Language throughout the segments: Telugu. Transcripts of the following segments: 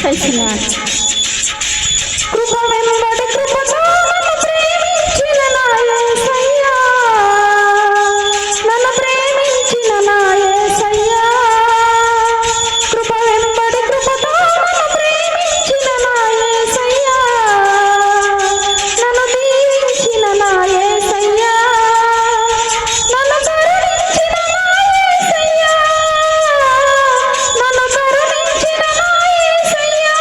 చేసినాడు. కృప వెంబడి కృపతో నన్ను ప్రేమించిన నా యేసయ్యా, నన్ను ప్రేమించిన నా యేసయ్యా. కృప వెంబడి కృపతో నన్ను ప్రేమించిన నా యేసయ్యా, నన్ను దీవించిన నా యేసయ్యా, నన్ను కరుణించిన నా యేసయ్యా, నన్ను కరుణించిన నా యేసయ్యా.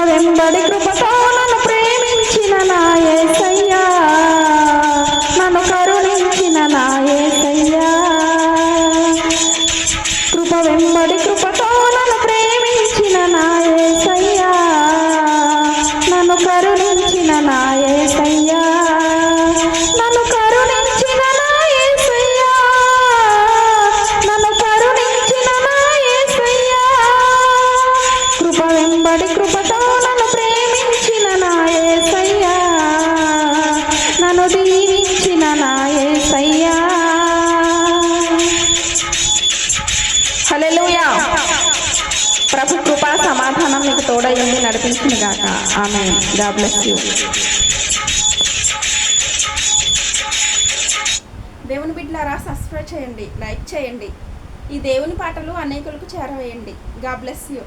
వెంబడి కృపతో నన్ను ప్రేమించిన నా యేసయ్యా, నన్ను కరుణించిన నా యేసయ్యా. కృప వెంబడి కృపతో నన్ను ప్రేమించిన నా యేసయ్యా, నన్ను కరుణించిన నా యేసయ్యా, నన్ను కరుణించిన నా యేసయ్యా, నన్ను కరుణించిన నా యేసయ్యా. కృప వెంబడి కృపతో నన్ను ప్రేమించిన నా యేసయ్యా, నన్ను దీవించిన నా యేసయ్యా. హల్లెలూయా. ప్రభు కృపా సమాధానం మీకు తోడయ్యింది, నడిపించును గాక. ఆమేన్. God bless you. దేవుని బిడ్డలారా, సబ్స్క్రైబ్ చేయండి, లైక్ చేయండి. ఈ దేవుని పాటలు అనేకులకు చేరవేయండి. God bless you.